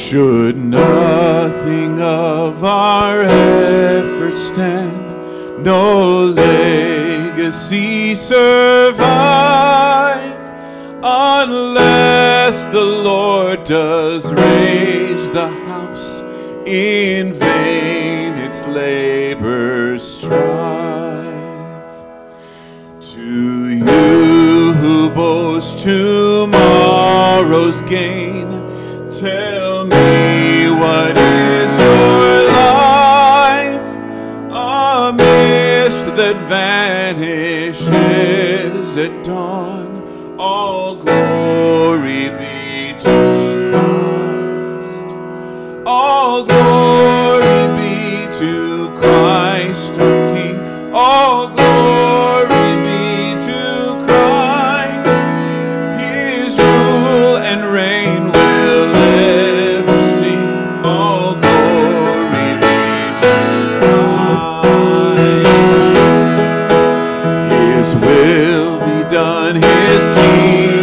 Should nothing of our efforts stand, no legacy survive, unless the Lord does raise the house, in vain its labors strive. To you who boast tomorrow's gain, tell me, what is your life? A mist that vanishes at dawn. All glory be to Christ. All glory be to Christ our King. All glory be to Christ. His rule and reign will ever sing. All glory be to Christ. His will be done, His kingdom